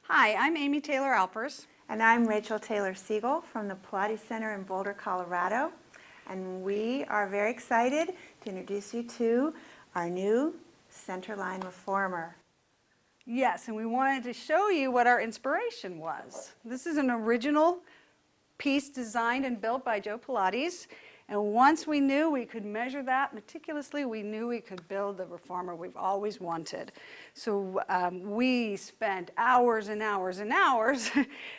Hi, I'm Amy Taylor Alpers. And I'm Rachel Taylor Siegel from the Pilates Center in Boulder, Colorado. And we are very excited to introduce you to our new Centerline reformer. Yes, and we wanted to show you what our inspiration was. This is an original piece designed and built by Joe Pilates. And once we knew we could measure that meticulously, we knew we could build the reformer we've always wanted. So we spent hours and hours and hours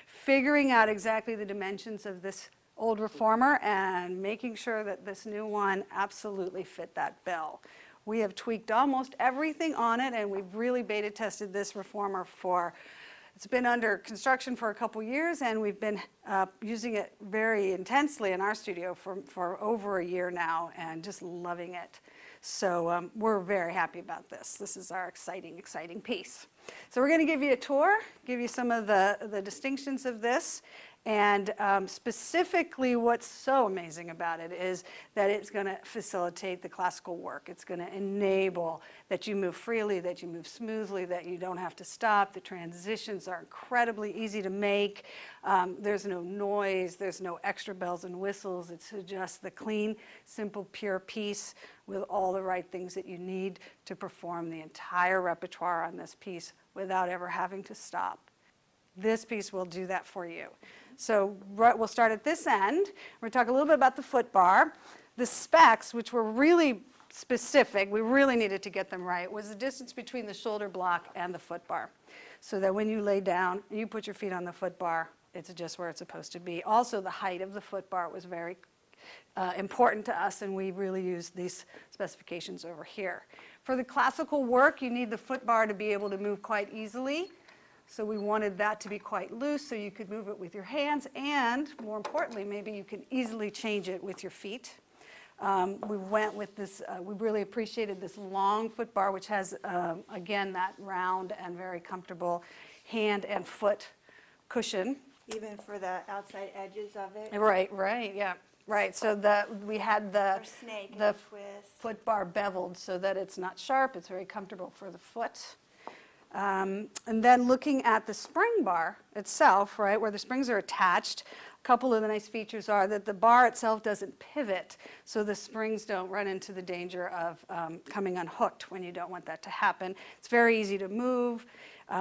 figuring out exactly the dimensions of this old reformer and making sure that this new one absolutely fit that bill. We have tweaked almost everything on it, and we've really beta tested this reformer it's been under construction for a couple years, and we've been using it very intensely in our studio for over a year now, and just loving it. So we're very happy about this. This is our exciting piece. So we're going to give you a tour, give you some of the distinctions of this, and specifically what's so amazing about it is that it's going to facilitate the classical work. It's going to enable that you move freely, that you move smoothly, that you don't have to stop. The transitions are incredibly easy to make. There's no noise. There's no extra bells and whistles. It's just the clean, simple, pure piece with all the right things that you need to perform the entire repertoire on this piece without ever having to stop. This piece will do that for you. So we'll start at this end. We're going to talk a little bit about the foot bar. The specs, which were really specific, we really needed to get them right, was the distance between the shoulder block and the foot bar. So that when you lay down, you put your feet on the foot bar, it's just where it's supposed to be. Also, the height of the foot bar was very important to us, and we really used these specifications over here. For the classical work, you need the foot bar to be able to move quite easily. So we wanted that to be quite loose so you could move it with your hands, and more importantly, maybe you can easily change it with your feet. We went with this, we really appreciated this long foot bar, which has, again, that round and very comfortable hand and foot cushion. Even for the outside edges of it. Right, yeah. Right, so we had the foot bar beveled so that it's not sharp, it's very comfortable for the foot. And then looking at the spring bar itself, right, where the springs are attached, a couple of the nice features are that the bar itself doesn't pivot, so the springs don't run into the danger of coming unhooked when you don't want that to happen. It's very easy to move.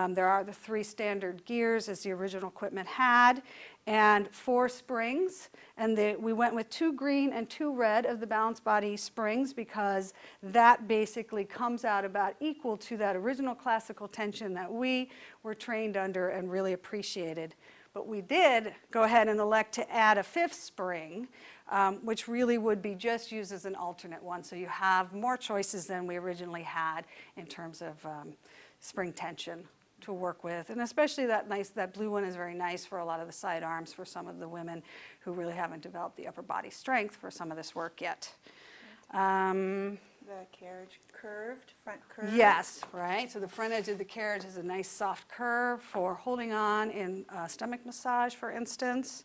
There are the 3 standard gears as the original equipment had, and 4 springs. And we went with 2 green and 2 red of the balance body springs because that basically comes out about equal to that original classical tension that we were trained under and really appreciated. But we did go ahead and elect to add a 5th spring, which really would be just used as an alternate one. So you have more choices than we originally had in terms of spring tension to work with, and especially that blue one is very nice for a lot of the side arms for some of the women who really haven't developed the upper body strength for some of this work yet. The carriage curved, front curve. Yes, right. So the front edge of the carriage is a nice soft curve for holding on in stomach massage, for instance.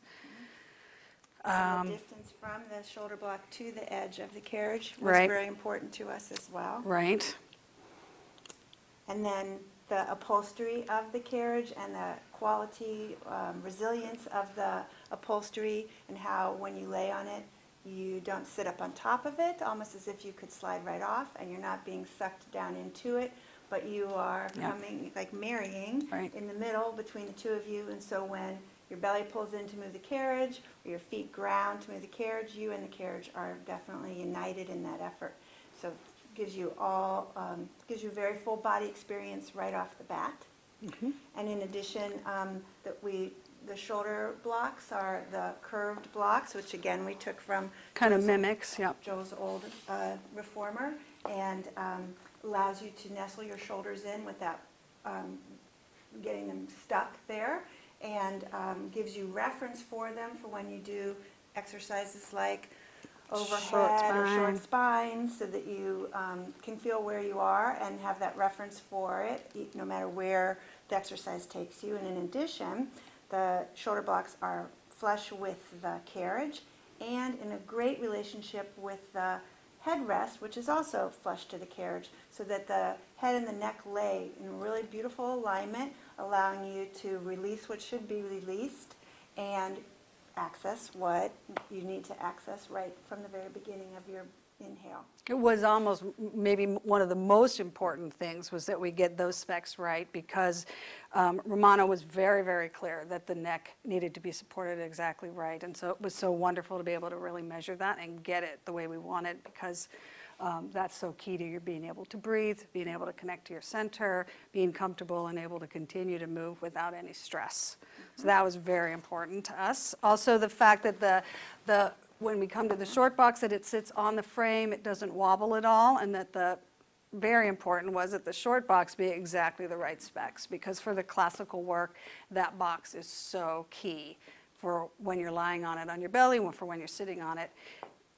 The distance from the shoulder block to the edge of the carriage was very important to us as well. Right. And then the upholstery of the carriage and the quality, resilience of the upholstery, and how when you lay on it, you don't sit up on top of it, almost as if you could slide right off, and you're not being sucked down into it, but you are coming, like marrying in the middle between the two of you, and so when your belly pulls in to move the carriage, or your feet ground to move the carriage, you and the carriage are definitely united in that effort. So gives you gives you a very full body experience right off the bat. Mm-hmm. And in addition, the shoulder blocks are the curved blocks, which again we took from Joe's old reformer, and allows you to nestle your shoulders in without getting them stuck there, and gives you reference for them for when you do exercises like overhead or short spine, so that you can feel where you are and have that reference for it, no matter where the exercise takes you. And in addition, the shoulder blocks are flush with the carriage and in a great relationship with the headrest, which is also flush to the carriage, so that the head and the neck lay in really beautiful alignment, allowing you to release what should be released and access what you need to access right from the very beginning of your inhale. It was almost maybe one of the most important things was that we get those specs right, because Romano was very, very clear that the neck needed to be supported exactly right. And so it was so wonderful to be able to really measure that and get it the way we wanted, because that's so key to your being able to breathe, being able to connect to your center, being comfortable and able to continue to move without any stress. So that was very important to us. Also the fact that when we come to the short box, that it sits on the frame, it doesn't wobble at all, and that very important was that the short box be exactly the right specs, because for the classical work, that box is so key for when you're lying on it on your belly, for when you're sitting on it.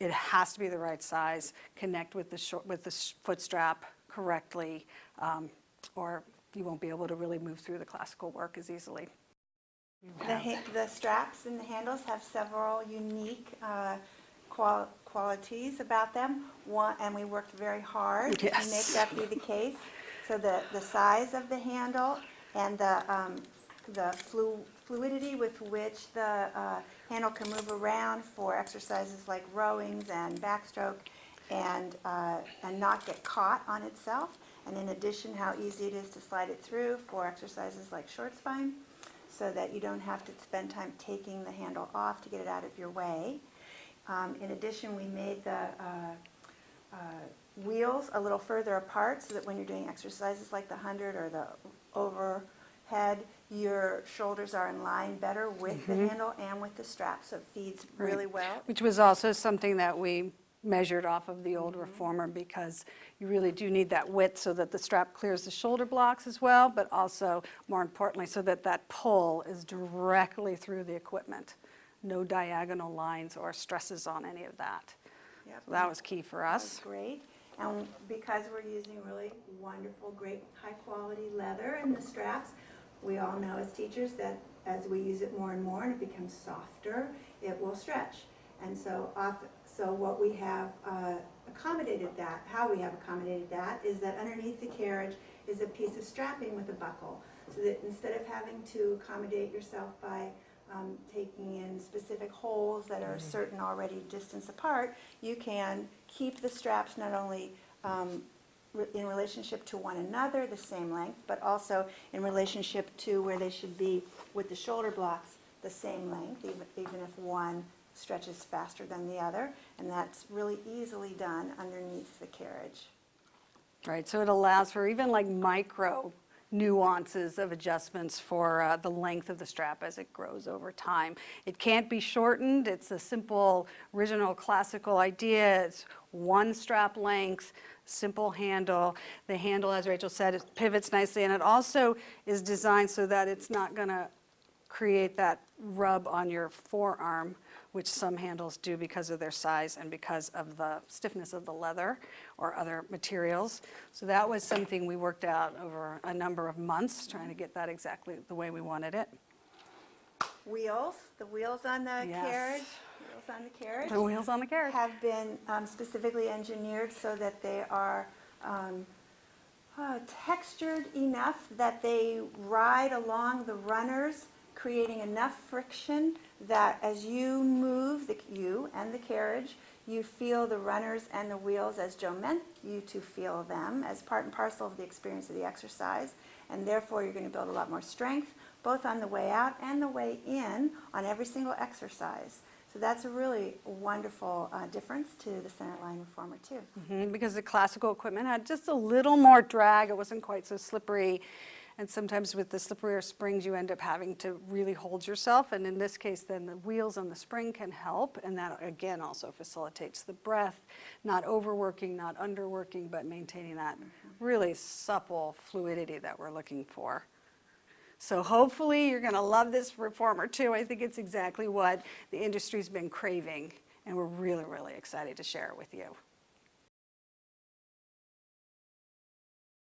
It has to be the right size, connect with the foot strap correctly, or you won't be able to really move through the classical work as easily. The straps and the handles have several unique qualities about them, and we worked very hard to make that be the case. So the size of the handle and the fluidity with which the handle can move around for exercises like rowings and backstroke, and not get caught on itself. And in addition, how easy it is to slide it through for exercises like short spine, so that you don't have to spend time taking the handle off to get it out of your way. In addition, we made the wheels a little further apart, so that when you're doing exercises like the 100 or the overhead, your shoulders are in line better with the handle and with the strap, so it feeds really well. Which was also something that we measured off of the old reformer, because you really do need that width so that the strap clears the shoulder blocks as well, but also, more importantly, so that that pull is directly through the equipment. No diagonal lines or stresses on any of that. Yep. So that was key for us. That was great. And because we're using really wonderful, great, high-quality leather in the straps, we all know as teachers that as we use it more and more and it becomes softer, it will stretch. And so what we have accommodated that, how we have accommodated that, is that underneath the carriage is a piece of strapping with a buckle, so that instead of having to accommodate yourself by taking in specific holes that are certain already distance apart, you can keep the straps not only in relationship to one another, the same length, but also in relationship to where they should be with the shoulder blocks, the same length, even if one stretches faster than the other, and that's really easily done underneath the carriage. Right, so it allows for even like micro nuances of adjustments for the length of the strap as it grows over time. It can't be shortened. It's a simple, original, classical idea. It's one strap length, simple handle. The handle, as Rachel said, it pivots nicely, and it also is designed so that it's not going to create that rub on your forearm, which some handles do because of their size and because of the stiffness of the leather or other materials. So that was something we worked out over a number of months, trying to get that exactly the way we wanted it. Wheels, the wheels on the carriage, The wheels on the carriage have been specifically engineered so that they are textured enough that they ride along the runners, creating enough friction that as you move, you and the carriage, you feel the runners and the wheels as Joe meant you to feel them, as part and parcel of the experience of the exercise, and therefore you're going to build a lot more strength, both on the way out and the way in on every single exercise. So that's a really wonderful difference to the Centerline reformer too. Because the classical equipment had just a little more drag. It wasn't quite so slippery. And sometimes with the slipperier springs, you end up having to really hold yourself. And in this case, then the wheels on the spring can help. And that, again, also facilitates the breath, not overworking, not underworking, but maintaining that really supple fluidity that we're looking for. So hopefully you're going to love this reformer too. I think it's exactly what the industry's been craving. And we're really, really excited to share it with you.